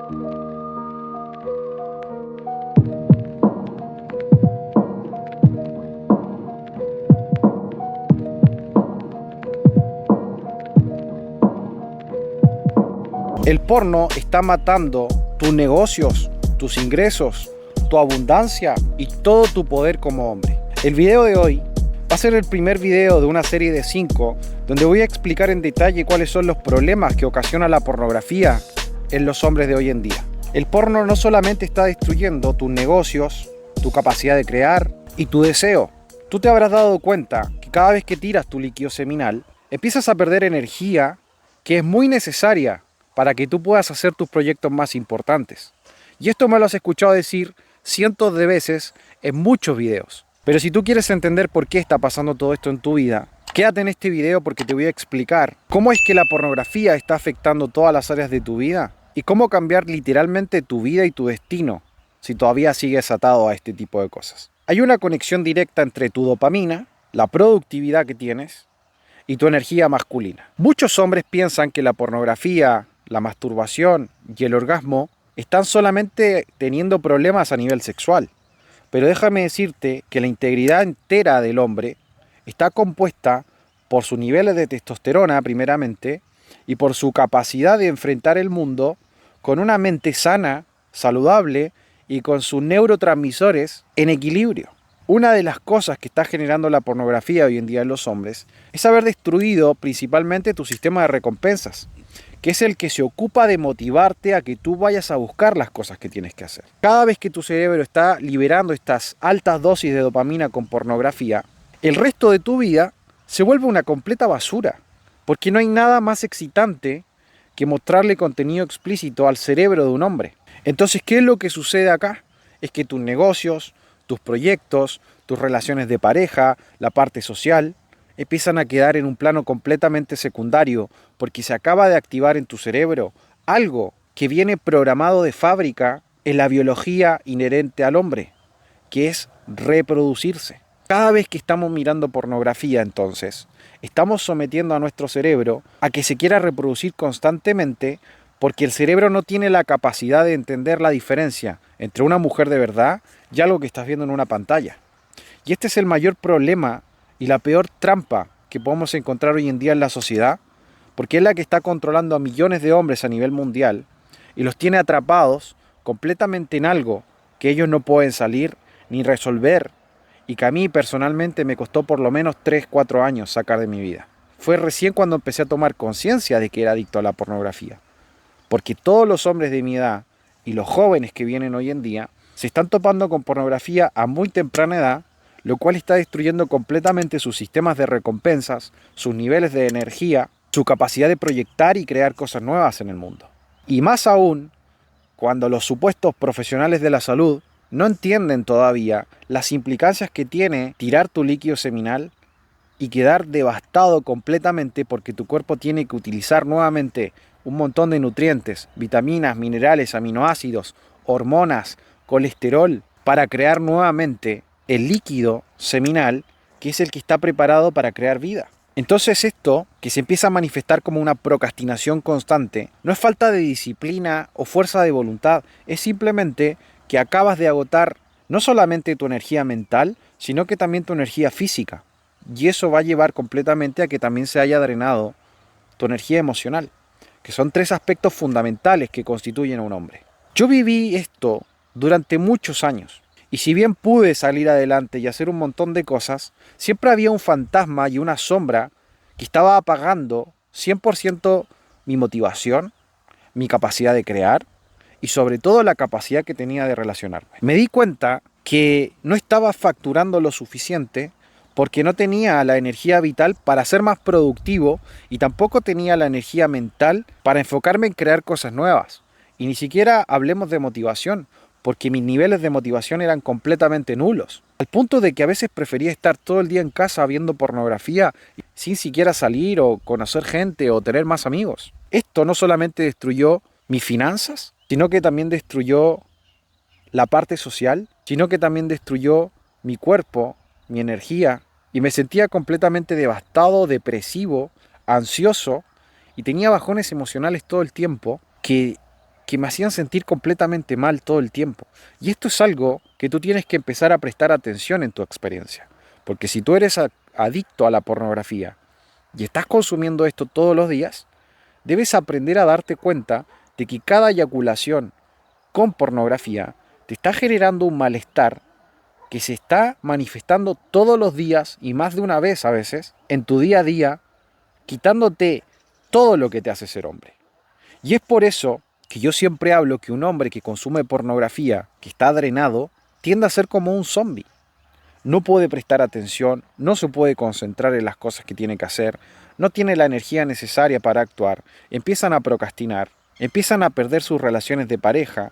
El porno está matando tus negocios, tus ingresos, tu abundancia y todo tu poder como hombre. El video de hoy va a ser el primer video de una serie de 5 donde voy a explicar en detalle cuáles son los problemas que ocasiona la pornografía en los hombres de hoy en día. El porno no solamente está destruyendo tus negocios, tu capacidad de crear y tu deseo. Tú te habrás dado cuenta que cada vez que tiras tu líquido seminal, empiezas a perder energía que es muy necesaria para que tú puedas hacer tus proyectos más importantes. Y esto me lo has escuchado decir cientos de veces en muchos videos. Pero si tú quieres entender por qué está pasando todo esto en tu vida, quédate en este video porque te voy a explicar cómo es que la pornografía está afectando todas las áreas de tu vida y cómo cambiar literalmente tu vida y tu destino si todavía sigues atado a este tipo de cosas. Hay una conexión directa entre tu dopamina, la productividad que tienes y tu energía masculina. Muchos hombres piensan que la pornografía, la masturbación y el orgasmo están solamente teniendo problemas a nivel sexual. Pero déjame decirte que la integridad entera del hombre está compuesta por sus niveles de testosterona primeramente y por su capacidad de enfrentar el mundo con una mente sana, saludable y con sus neurotransmisores en equilibrio. Una de las cosas que está generando la pornografía hoy en día en los hombres es haber destruido principalmente tu sistema de recompensas, que es el que se ocupa de motivarte a que tú vayas a buscar las cosas que tienes que hacer. Cada vez que tu cerebro está liberando estas altas dosis de dopamina con pornografía, el resto de tu vida se vuelve una completa basura, porque no hay nada más excitante que mostrarle contenido explícito al cerebro de un hombre. Entonces, ¿qué es lo que sucede acá? Es que tus negocios, tus proyectos, tus relaciones de pareja, la parte social, empiezan a quedar en un plano completamente secundario porque se acaba de activar en tu cerebro algo que viene programado de fábrica en la biología inherente al hombre, que es reproducirse. Cada vez que estamos mirando pornografía, entonces, estamos sometiendo a nuestro cerebro a que se quiera reproducir constantemente porque el cerebro no tiene la capacidad de entender la diferencia entre una mujer de verdad y algo que estás viendo en una pantalla. Y este es el mayor problema y la peor trampa que podemos encontrar hoy en día en la sociedad, porque es la que está controlando a millones de hombres a nivel mundial y los tiene atrapados completamente en algo que ellos no pueden salir ni resolver y que a mí personalmente me costó por lo menos 3-4 años sacar de mi vida. Fue recién cuando empecé a tomar conciencia de que era adicto a la pornografía, porque todos los hombres de mi edad y los jóvenes que vienen hoy en día se están topando con pornografía a muy temprana edad, lo cual está destruyendo completamente sus sistemas de recompensas, sus niveles de energía, su capacidad de proyectar y crear cosas nuevas en el mundo. Y más aún, cuando los supuestos profesionales de la salud no entienden todavía las implicancias que tiene tirar tu líquido seminal y quedar devastado completamente porque tu cuerpo tiene que utilizar nuevamente un montón de nutrientes, vitaminas, minerales, aminoácidos, hormonas, colesterol, para crear nuevamente el líquido seminal, que es el que está preparado para crear vida. Entonces esto, que se empieza a manifestar como una procrastinación constante, no es falta de disciplina o fuerza de voluntad, es simplemente que acabas de agotar no solamente tu energía mental, sino que también tu energía física. Y eso va a llevar completamente a que también se haya drenado tu energía emocional, que son 3 aspectos fundamentales que constituyen a un hombre. Yo viví esto durante muchos años. Y si bien pude salir adelante y hacer un montón de cosas, siempre había un fantasma y una sombra que estaba apagando 100% mi motivación, mi capacidad de crear y sobre todo la capacidad que tenía de relacionarme. Me di cuenta que no estaba facturando lo suficiente porque no tenía la energía vital para ser más productivo y tampoco tenía la energía mental para enfocarme en crear cosas nuevas. Y ni siquiera hablemos de motivación, porque mis niveles de motivación eran completamente nulos. Al punto de que a veces prefería estar todo el día en casa viendo pornografía sin siquiera salir o conocer gente o tener más amigos. Esto no solamente destruyó mis finanzas, sino que también destruyó la parte social, sino que también destruyó mi cuerpo, mi energía, y me sentía completamente devastado, depresivo, ansioso, y tenía bajones emocionales todo el tiempo que que me hacían sentir completamente mal todo el tiempo. Y esto es algo que tú tienes que empezar a prestar atención en tu experiencia. Porque si tú eres adicto a la pornografía y estás consumiendo esto todos los días, debes aprender a darte cuenta de que cada eyaculación con pornografía te está generando un malestar que se está manifestando todos los días y más de una vez a veces en tu día a día, quitándote todo lo que te hace ser hombre. Y es por eso que yo siempre hablo que un hombre que consume pornografía, que está drenado, tiende a ser como un zombie. No puede prestar atención, no se puede concentrar en las cosas que tiene que hacer, no tiene la energía necesaria para actuar, empiezan a procrastinar, empiezan a perder sus relaciones de pareja,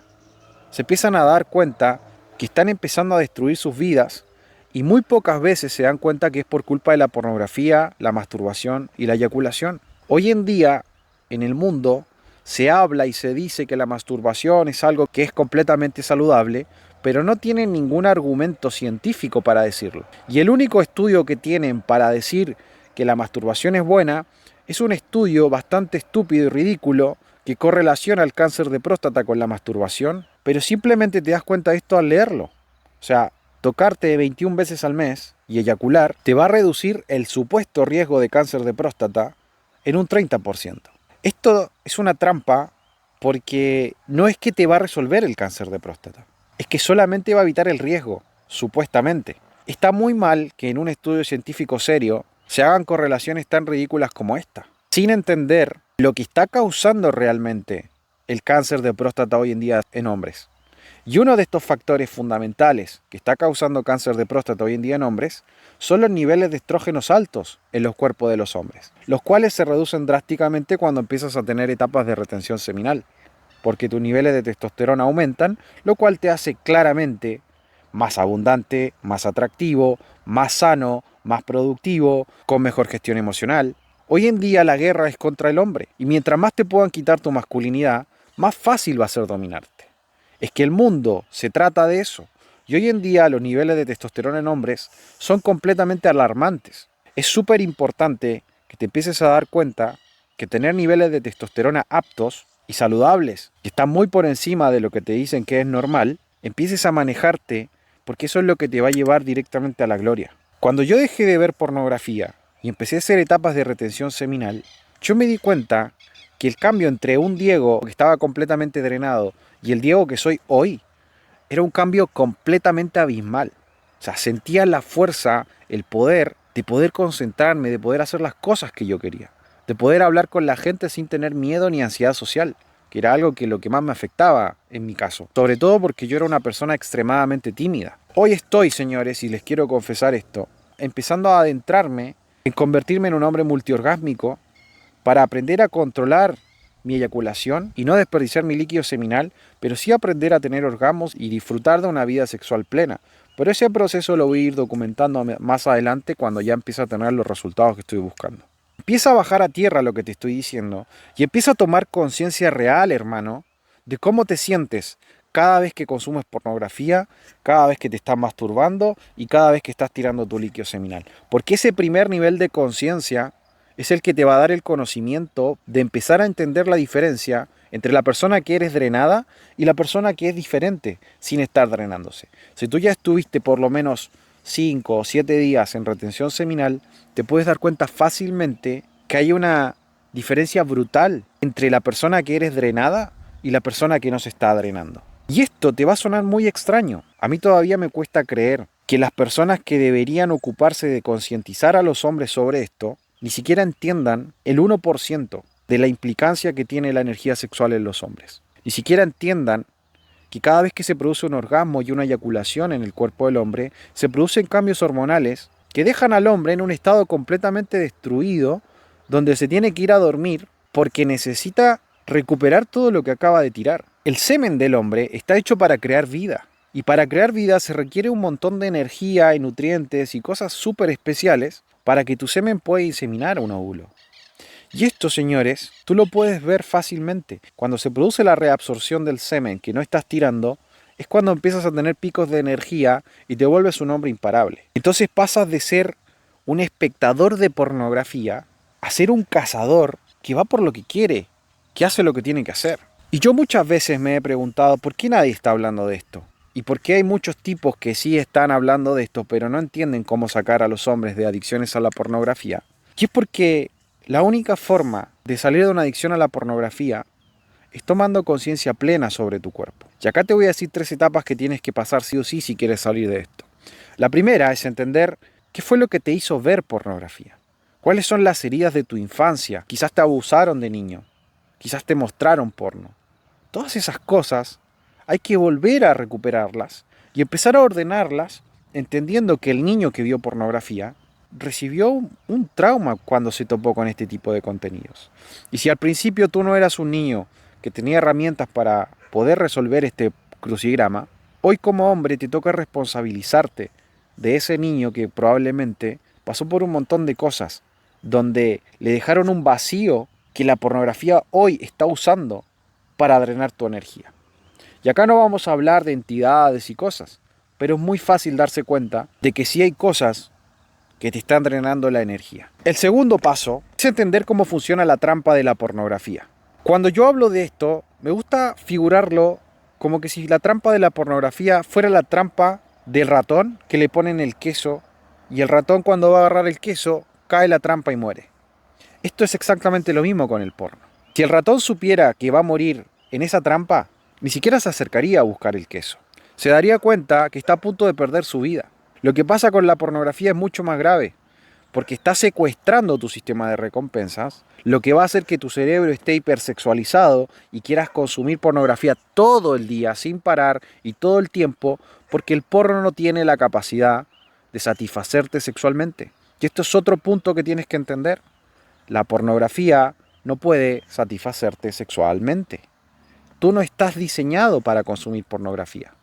se empiezan a dar cuenta que están empezando a destruir sus vidas y muy pocas veces se dan cuenta que es por culpa de la pornografía, la masturbación y la eyaculación. Hoy en día, en el mundo, se habla y se dice que la masturbación es algo que es completamente saludable, pero no tienen ningún argumento científico para decirlo. Y el único estudio que tienen para decir que la masturbación es buena es un estudio bastante estúpido y ridículo que correlaciona el cáncer de próstata con la masturbación, pero simplemente te das cuenta de esto al leerlo. O sea, tocarte 21 veces al mes y eyacular te va a reducir el supuesto riesgo de cáncer de próstata en un 30%. Esto es una trampa porque no es que te va a resolver el cáncer de próstata, es que solamente va a evitar el riesgo, supuestamente. Está muy mal que en un estudio científico serio se hagan correlaciones tan ridículas como esta, sin entender lo que está causando realmente el cáncer de próstata hoy en día en hombres. Y uno de estos factores fundamentales que está causando cáncer de próstata hoy en día en hombres son los niveles de estrógenos altos en los cuerpos de los hombres, los cuales se reducen drásticamente cuando empiezas a tener etapas de retención seminal, porque tus niveles de testosterona aumentan, lo cual te hace claramente más abundante, más atractivo, más sano, más productivo, con mejor gestión emocional. Hoy en día la guerra es contra el hombre, y mientras más te puedan quitar tu masculinidad, más fácil va a ser dominarte. Es que el mundo se trata de eso, y hoy en día los niveles de testosterona en hombres son completamente alarmantes. Es súper importante que te empieces a dar cuenta que tener niveles de testosterona aptos y saludables, que están muy por encima de lo que te dicen que es normal, empieces a manejarte, porque eso es lo que te va a llevar directamente a la gloria. Cuando yo dejé de ver pornografía y empecé a hacer etapas de retención seminal, yo me di cuenta que el cambio entre un Diego que estaba completamente drenado y el Diego que soy hoy era un cambio completamente abismal. O sea, sentía la fuerza, el poder de poder concentrarme, de poder hacer las cosas que yo quería, de poder hablar con la gente sin tener miedo ni ansiedad social, que era algo que lo que más me afectaba en mi caso, sobre todo porque yo era una persona extremadamente tímida. Hoy estoy, señores, y les quiero confesar esto, empezando a adentrarme en convertirme en un hombre multiorgásmico para aprender a controlar mi eyaculación y no desperdiciar mi líquido seminal, pero sí aprender a tener orgasmos y disfrutar de una vida sexual plena. Pero ese proceso lo voy a ir documentando más adelante cuando ya empiece a tener los resultados que estoy buscando. Empieza a bajar a tierra lo que te estoy diciendo y empieza a tomar conciencia real, hermano, de cómo te sientes cada vez que consumes pornografía, cada vez que te estás masturbando y cada vez que estás tirando tu líquido seminal. Porque ese primer nivel de conciencia es el que te va a dar el conocimiento de empezar a entender la diferencia entre la persona que eres drenada y la persona que es diferente sin estar drenándose. Si tú ya estuviste por lo menos 5 o 7 días en retención seminal, te puedes dar cuenta fácilmente que hay una diferencia brutal entre la persona que eres drenada y la persona que no se está drenando. Y esto te va a sonar muy extraño. A mí todavía me cuesta creer que las personas que deberían ocuparse de concientizar a los hombres sobre esto ni siquiera entiendan el 1% de la implicancia que tiene la energía sexual en los hombres. Ni siquiera entiendan que cada vez que se produce un orgasmo y una eyaculación en el cuerpo del hombre, se producen cambios hormonales que dejan al hombre en un estado completamente destruido, donde se tiene que ir a dormir porque necesita recuperar todo lo que acaba de tirar. El semen del hombre está hecho para crear vida, y para crear vida se requiere un montón de energía y nutrientes y cosas súper especiales para que tu semen pueda inseminar un óvulo. Y esto, señores, tú lo puedes ver fácilmente. Cuando se produce la reabsorción del semen que no estás tirando, es cuando empiezas a tener picos de energía y te vuelves un hombre imparable. Entonces pasas de ser un espectador de pornografía a ser un cazador que va por lo que quiere, que hace lo que tiene que hacer. Y yo muchas veces me he preguntado por qué nadie está hablando de esto. Y por qué hay muchos tipos que sí están hablando de esto, pero no entienden cómo sacar a los hombres de adicciones a la pornografía. Y es porque la única forma de salir de una adicción a la pornografía es tomando conciencia plena sobre tu cuerpo. Y acá te voy a decir 3 etapas que tienes que pasar sí o sí si quieres salir de esto. La primera es entender qué fue lo que te hizo ver pornografía. ¿Cuáles son las heridas de tu infancia? Quizás te abusaron de niño. Quizás te mostraron porno. Todas esas cosas hay que volver a recuperarlas y empezar a ordenarlas entendiendo que el niño que vio pornografía recibió un trauma cuando se topó con este tipo de contenidos. Y si al principio tú no eras un niño que tenía herramientas para poder resolver este crucigrama, hoy como hombre te toca responsabilizarte de ese niño que probablemente pasó por un montón de cosas, donde le dejaron un vacío que la pornografía hoy está usando para drenar tu energía. Y acá no vamos a hablar de entidades y cosas, pero es muy fácil darse cuenta de que sí hay cosas que te están drenando la energía. El segundo paso es entender cómo funciona la trampa de la pornografía. Cuando yo hablo de esto, me gusta figurarlo como que si la trampa de la pornografía fuera la trampa del ratón que le ponen el queso y el ratón cuando va a agarrar el queso cae la trampa y muere. Esto es exactamente lo mismo con el porno. Si el ratón supiera que va a morir en esa trampa, ni siquiera se acercaría a buscar el queso. Se daría cuenta que está a punto de perder su vida. Lo que pasa con la pornografía es mucho más grave, porque está secuestrando tu sistema de recompensas, lo que va a hacer que tu cerebro esté hipersexualizado y quieras consumir pornografía todo el día, sin parar y todo el tiempo, porque el porno no tiene la capacidad de satisfacerte sexualmente. Y esto es otro punto que tienes que entender. La pornografía no puede satisfacerte sexualmente. Tú no estás diseñado para consumir pornografía.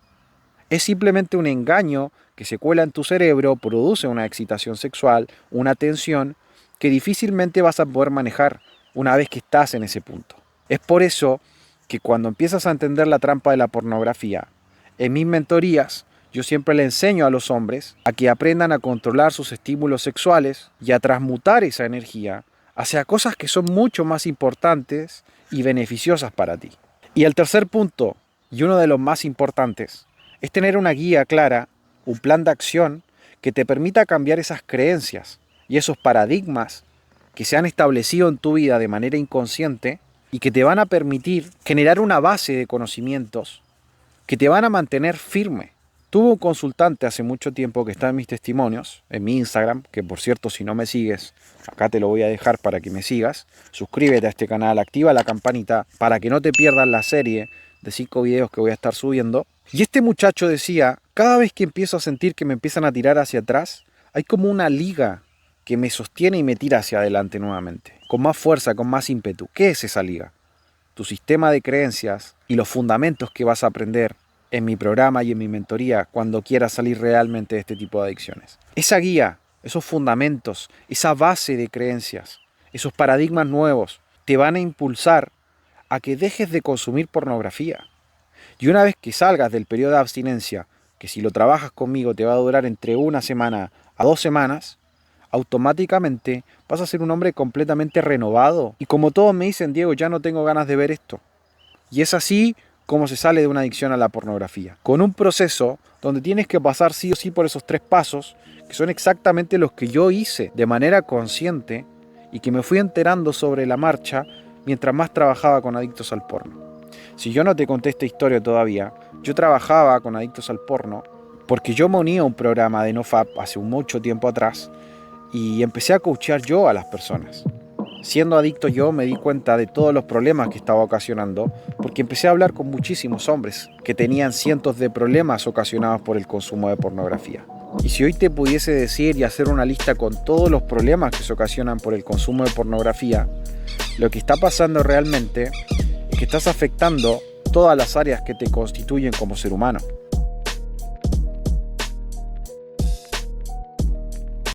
Es simplemente un engaño que se cuela en tu cerebro, produce una excitación sexual, una tensión que difícilmente vas a poder manejar una vez que estás en ese punto. Es por eso que cuando empiezas a entender la trampa de la pornografía, en mis mentorías yo siempre le enseño a los hombres a que aprendan a controlar sus estímulos sexuales y a transmutar esa energía hacia cosas que son mucho más importantes y beneficiosas para ti. Y el tercer punto, y uno de los más importantes, es tener una guía clara, un plan de acción que te permita cambiar esas creencias y esos paradigmas que se han establecido en tu vida de manera inconsciente y que te van a permitir generar una base de conocimientos que te van a mantener firme. Tuve un consultante hace mucho tiempo que está en mis testimonios, en mi Instagram, que por cierto si no me sigues, acá te lo voy a dejar para que me sigas. Suscríbete a este canal, activa la campanita para que no te pierdas la serie de 5 videos que voy a estar subiendo. Y este muchacho decía, cada vez que empiezo a sentir que me empiezan a tirar hacia atrás, hay como una liga que me sostiene y me tira hacia adelante nuevamente, con más fuerza, con más ímpetu. ¿Qué es esa liga? Tu sistema de creencias y los fundamentos que vas a aprender en mi programa y en mi mentoría cuando quieras salir realmente de este tipo de adicciones. Esa guía, esos fundamentos, esa base de creencias, esos paradigmas nuevos te van a impulsar a que dejes de consumir pornografía. Y una vez que salgas del periodo de abstinencia, que si lo trabajas conmigo te va a durar entre 1 semana a 2 semanas, automáticamente vas a ser un hombre completamente renovado. Y como todos me dicen, Diego, ya no tengo ganas de ver esto. Y es así como se sale de una adicción a la pornografía. Con un proceso donde tienes que pasar sí o sí por esos 3 pasos, que son exactamente los que yo hice de manera consciente y que me fui enterando sobre la marcha mientras más trabajaba con adictos al porno. Si yo no te conté esta historia todavía, yo trabajaba con adictos al porno porque yo me uní a un programa de NoFap hace mucho tiempo atrás y empecé a coachear yo a las personas. Siendo adicto yo me di cuenta de todos los problemas que estaba ocasionando porque empecé a hablar con muchísimos hombres que tenían cientos de problemas ocasionados por el consumo de pornografía. Y si hoy te pudiese decir y hacer una lista con todos los problemas que se ocasionan por el consumo de pornografía, lo que está pasando realmente es que estás afectando todas las áreas que te constituyen como ser humano.